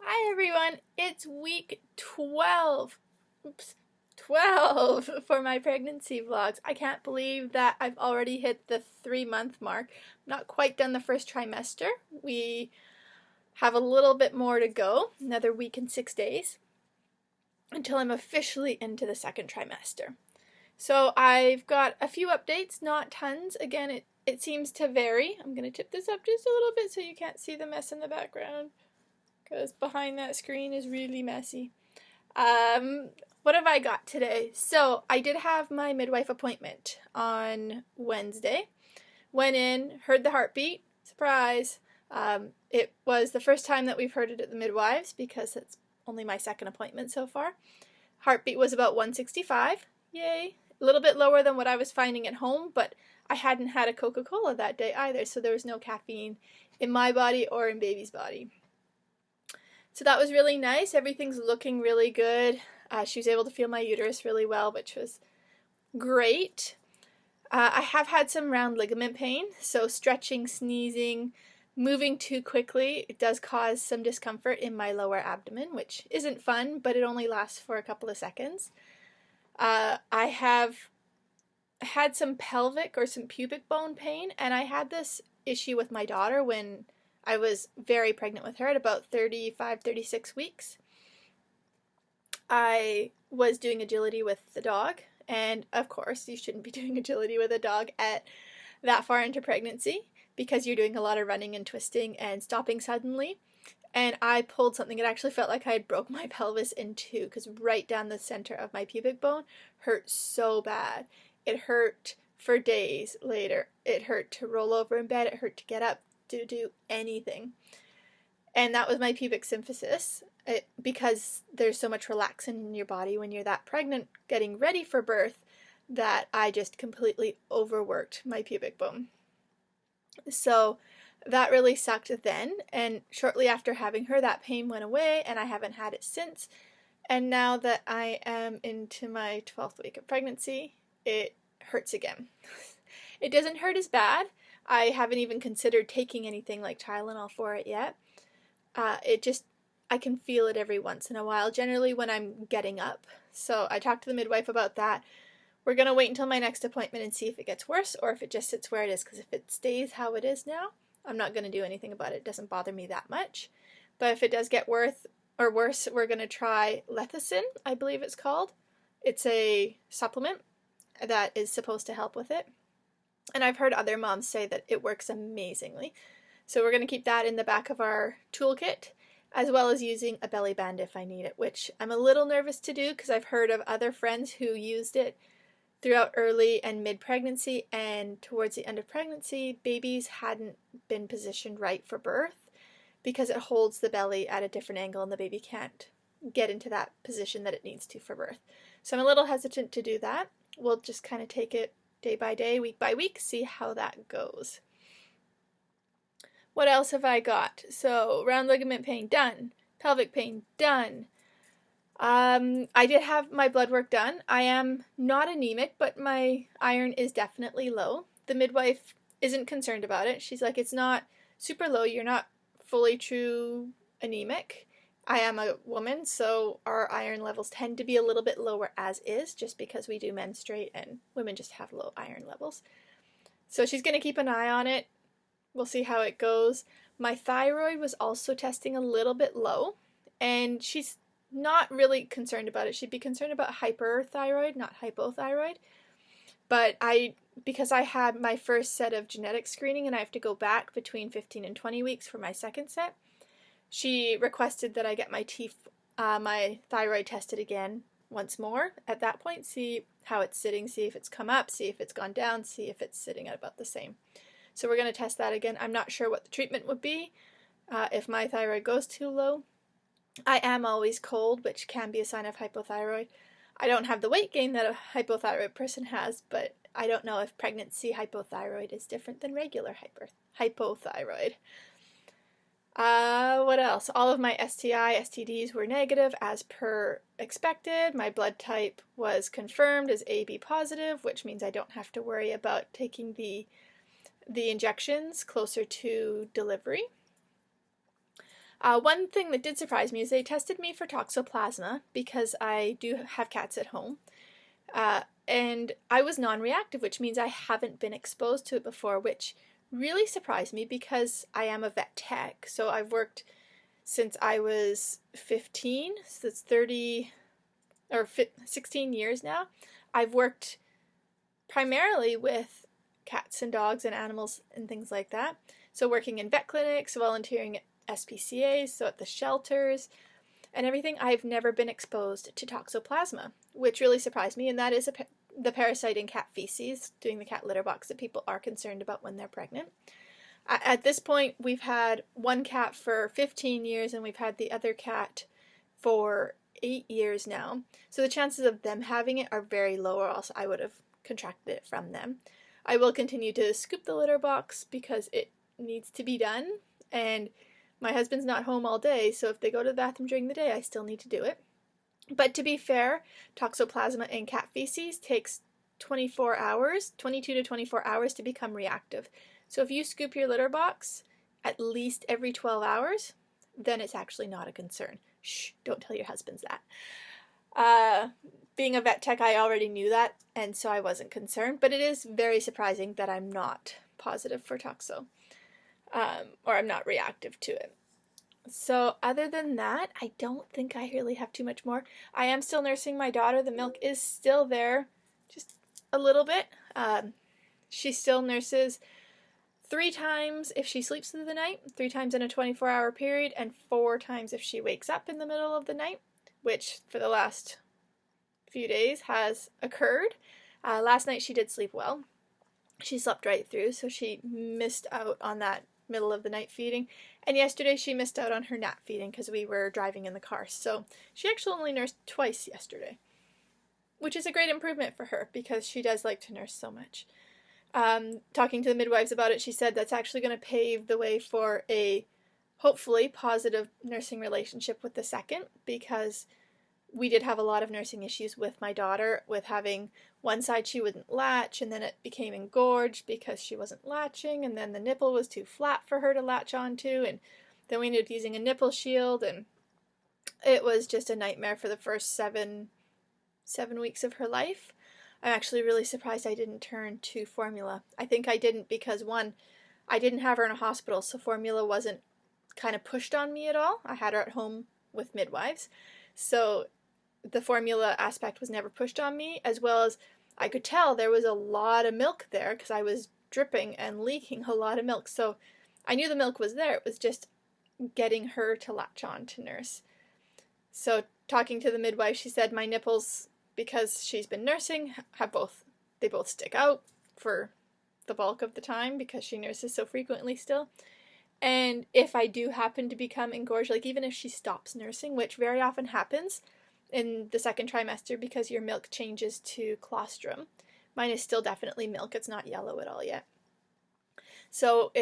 Hi everyone, it's week 12. Oops, 12 for my pregnancy vlogs. I can't believe that I've already hit the 3-month mark. Not quite done the first trimester. We have a little bit more to go, another week and 6 days, until I'm officially into the second trimester. So I've got a few updates, not tons. Again, it seems to vary. I'm going to tip this up just a little bit so you can't see the mess in the background, because behind that screen is really messy. What have I got today? So I did have my midwife appointment on Wednesday. Went in, heard the heartbeat. Surprise! It was the first time that we've heard it at the midwives because it's only my second appointment so far. Heartbeat was about 165. Yay! A little bit lower than what I was finding at home, but I hadn't had a Coca-Cola that day either, so there was no caffeine in my body or in baby's body. So that was really nice. Everything's looking really good. She was able to feel my uterus really well, which was great. I have had some round ligament pain, so stretching, sneezing, moving too quickly, it does cause some discomfort in my lower abdomen, which isn't fun, but it only lasts for a couple of seconds. I have had some pelvic or some pubic bone pain, and I had this issue with my daughter when I was very pregnant with her at about 35, 36 weeks. I was doing agility with the dog, and of course you shouldn't be doing agility with a dog at that far into pregnancy because you're doing a lot of running and twisting and stopping suddenly. And I pulled something, it actually felt like I had broke my pelvis in two because right down the center of my pubic bone hurt so bad. It hurt for days later. It hurt to roll over in bed, it hurt to get up, to do anything. And that was my pubic symphysis. Because there's so much relaxin in your body when you're that pregnant, getting ready for birth, that I just completely overworked my pubic bone. So that really sucked then, and shortly after having her, that pain went away, and I haven't had it since. And now that I am into my 12th week of pregnancy, it hurts again. It doesn't hurt as bad. I haven't even considered taking anything like Tylenol for it yet. I can feel it every once in a while, generally when I'm getting up. So I talked to the midwife about that. We're going to wait until my next appointment and see if it gets worse or if it just sits where it is, because if it stays how it is now, I'm not going to do anything about it. It doesn't bother me that much. But if it does get worse, we're going to try lecithin, I believe it's called. It's a supplement that is supposed to help with it. And I've heard other moms say that it works amazingly. So we're going to keep that in the back of our toolkit, as well as using a belly band if I need it, which I'm a little nervous to do because I've heard of other friends who used it throughout early and mid-pregnancy, and towards the end of pregnancy, babies hadn't been positioned right for birth because it holds the belly at a different angle and the baby can't get into that position that it needs to for birth. So I'm a little hesitant to do that. We'll just kind of take it day by day, week by week, see how that goes. What else have I got? So, round ligament pain, done. Pelvic pain, done. I did have my blood work done. I am not anemic, but my iron is definitely low. The midwife isn't concerned about it. She's like, it's not super low. You're not fully true anemic. I am a woman, so our iron levels tend to be a little bit lower as is, just because we do menstruate and women just have low iron levels. So she's going to keep an eye on it. We'll see how it goes. My thyroid was also testing a little bit low, and she's not really concerned about it. She'd be concerned about hyperthyroid, not hypothyroid. But because I had my first set of genetic screening and I have to go back between 15 and 20 weeks for my second set, she requested that I get my thyroid tested again once more at that point, see how it's sitting, see if it's come up, see if it's gone down, see if it's sitting at about the same. So we're going to test that again. I'm not sure what the treatment would be if my thyroid goes too low. I am always cold, which can be a sign of hypothyroid. I don't have the weight gain that a hypothyroid person has, but I don't know if pregnancy hypothyroid is different than regular hypothyroid. What else? All of my STI, STDs were negative as per expected. My blood type was confirmed as AB positive, which means I don't have to worry about taking the injections closer to delivery. One thing that did surprise me is they tested me for toxoplasma because I do have cats at home. And I was non-reactive, which means I haven't been exposed to it before, which really surprised me because I am a vet tech. So I've worked since I was 15, so it's 16 years now. I've worked primarily with cats and dogs and animals and things like that. So working in vet clinics, volunteering at SPCAs, so at the shelters and everything, I've never been exposed to toxoplasma, which really surprised me, and that is the parasite in cat feces, doing the cat litter box that people are concerned about when they're pregnant. At this point, we've had one cat for 15 years and we've had the other cat for 8 years now. So the chances of them having it are very low, or else I would have contracted it from them. I will continue to scoop the litter box because it needs to be done, and my husband's not home all day, so if they go to the bathroom during the day, I still need to do it. But to be fair, toxoplasma in cat feces takes 22 to 24 hours to become reactive. So if you scoop your litter box at least every 12 hours, then it's actually not a concern. Shh, don't tell your husbands that. Being a vet tech, I already knew that, and so I wasn't concerned, but it is very surprising that I'm not positive for toxo, or I'm not reactive to it. So other than that, I don't think I really have too much more. I am still nursing my daughter. The milk is still there, just a little bit. She still nurses 3 times if she sleeps through the night, 3 times in a 24-hour period, and 4 times if she wakes up in the middle of the night, which for the last few days has occurred. Last night she did sleep well. She slept right through, so she missed out on that middle of the night feeding. And yesterday she missed out on her nap feeding because we were driving in the car. So she actually only nursed twice yesterday, which is a great improvement for her because she does like to nurse so much. Talking to the midwives about it, she said that's actually going to pave the way for a hopefully positive nursing relationship with the second, because we did have a lot of nursing issues with my daughter, with having one side she wouldn't latch, and then it became engorged because she wasn't latching, and then the nipple was too flat for her to latch onto, and then we ended up using a nipple shield, and it was just a nightmare for the first seven weeks of her life. I'm actually really surprised I didn't turn to formula. I think I didn't because, one, I didn't have her in a hospital, so formula wasn't kind of pushed on me at all. I had her at home with midwives, so the formula aspect was never pushed on me, as well as I could tell there was a lot of milk there because I was dripping and leaking a lot of milk. So I knew the milk was there. It was just getting her to latch on to nurse. So talking to the midwife, she said my nipples, because she's been nursing, they both stick out for the bulk of the time because she nurses so frequently still. And if I do happen to become engorged, like even if she stops nursing, which very often happens in the second trimester because your milk changes to colostrum. Mine is still definitely milk. It's not yellow at all yet. So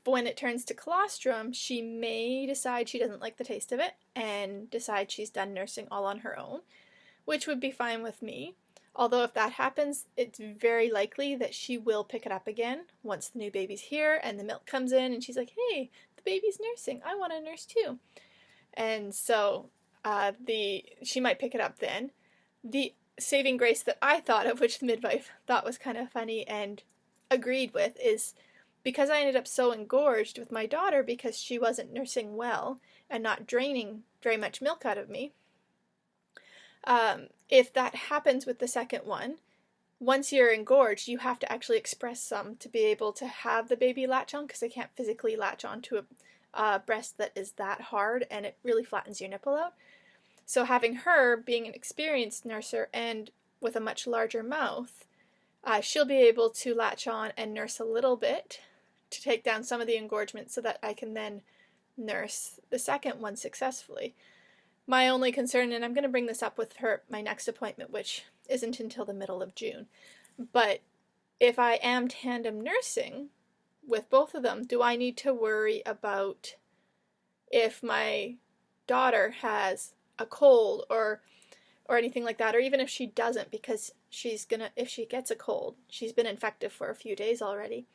when it turns to colostrum, she may decide she doesn't like the taste of it and decide she's done nursing all on her own, which would be fine with me. Although if that happens, it's very likely that she will pick it up again once the new baby's here and the milk comes in and she's like, hey, the baby's nursing. I want to nurse too. And so she might pick it up then. The saving grace that I thought of, which the midwife thought was kind of funny and agreed with, is because I ended up so engorged with my daughter because she wasn't nursing well and not draining very much milk out of me. If that happens with the second one, once you're engorged, you have to actually express some to be able to have the baby latch on, because they can't physically latch onto a breast that is that hard, and it really flattens your nipple out. So having her being an experienced nurser and with a much larger mouth, she'll be able to latch on and nurse a little bit to take down some of the engorgement so that I can then nurse the second one successfully. My only concern, and I'm going to bring this up with her my next appointment, which isn't until the middle of June, but if I am tandem nursing with both of them, do I need to worry about if my daughter has a cold or anything like that, or even if she doesn't, because if she gets a cold, she's been infected for a few days already.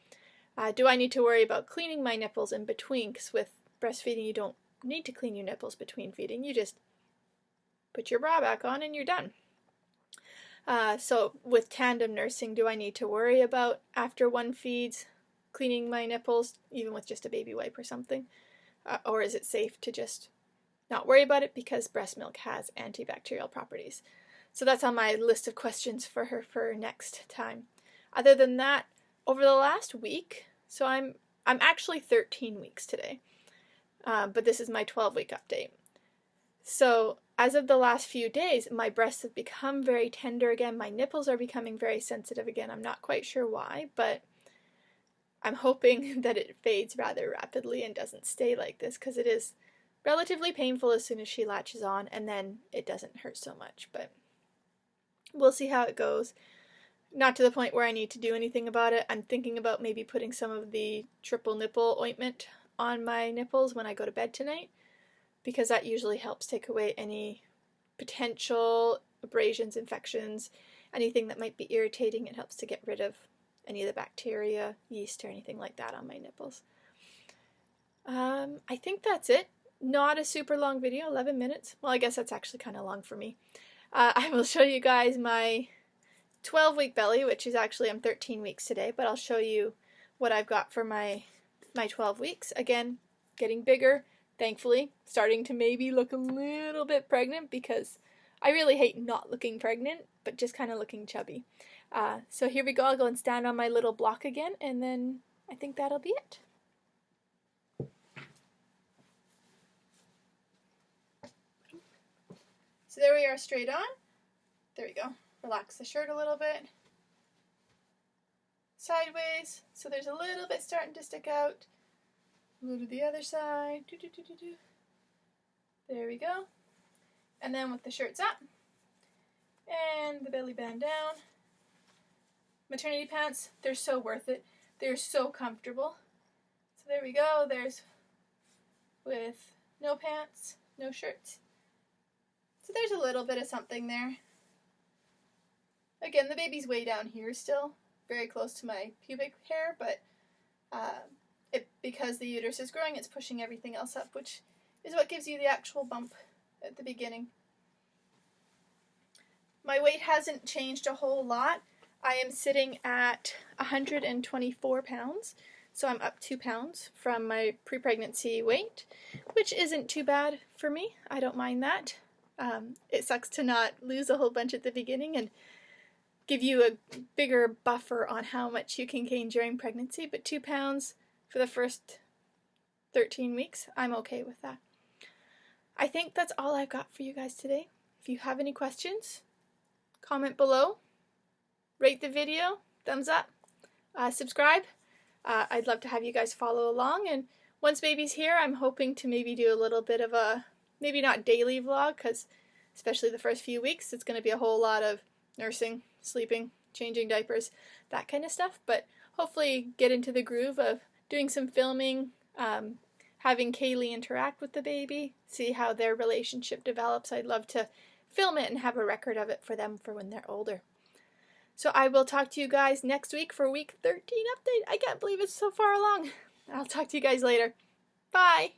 Do I need to worry about cleaning my nipples in between? Because with breastfeeding, you don't need to clean your nipples between feeding. You just put your bra back on and you're done. So with tandem nursing, do I need to worry about after one feeds cleaning my nipples, even with just a baby wipe or something? Or is it safe to just not worry about it because breast milk has antibacterial properties? So that's on my list of questions for her for next time. Other than that, over the last week, so I'm actually 13 weeks today, but this is my 12-week update. So as of the last few days, my breasts have become very tender again. My nipples are becoming very sensitive again. I'm not quite sure why, but I'm hoping that it fades rather rapidly and doesn't stay like this, because it is relatively painful as soon as she latches on, and then it doesn't hurt so much. But we'll see how it goes. Not to the point where I need to do anything about it. I'm thinking about maybe putting some of the triple nipple ointment on my nipples when I go to bed tonight, because that usually helps take away any potential abrasions, infections, anything that might be irritating. It helps to get rid of any of the bacteria, yeast, or anything like that on my nipples. I think that's it. Not a super long video, 11 minutes. Well, I guess that's actually kind of long for me. I will show you guys my 12-week belly, which is actually, I'm 13 weeks today, but I'll show you what I've got for my 12 weeks. Again, getting bigger, thankfully, starting to maybe look a little bit pregnant, because I really hate not looking pregnant, but just kind of looking chubby. So here we go. I'll go and stand on my little block again, and then I think that'll be it. So there we are, straight on. There we go. Relax the shirt a little bit. Sideways, so there's a little bit starting to stick out. Go to the other side. There we go. And then with the shirts up and the belly band down. Maternity pants, they're so worth it. They're so comfortable. So there we go. There's with no pants, no shirts. So there's a little bit of something there. Again, the baby's way down here still, very close to my pubic hair, but because the uterus is growing, it's pushing everything else up, which is what gives you the actual bump at the beginning. My weight hasn't changed a whole lot. I am sitting at 124 pounds, so I'm up 2 pounds from my pre-pregnancy weight, which isn't too bad for me. I don't mind that. It sucks to not lose a whole bunch at the beginning and give you a bigger buffer on how much you can gain during pregnancy, but 2 pounds for the first 13 weeks, I'm okay with that. I think that's all I've got for you guys today. If you have any questions, comment below, rate the video, thumbs up, subscribe. I'd love to have you guys follow along, and once baby's here, I'm hoping to maybe do a little bit of a, maybe not daily vlog, because especially the first few weeks, it's going to be a whole lot of nursing, sleeping, changing diapers, that kind of stuff, but hopefully get into the groove of doing some filming, having Kaylee interact with the baby, see how their relationship develops. I'd love to film it and have a record of it for them for when they're older. So I will talk to you guys next week for week 13 update. I can't believe it's so far along. I'll talk to you guys later. Bye!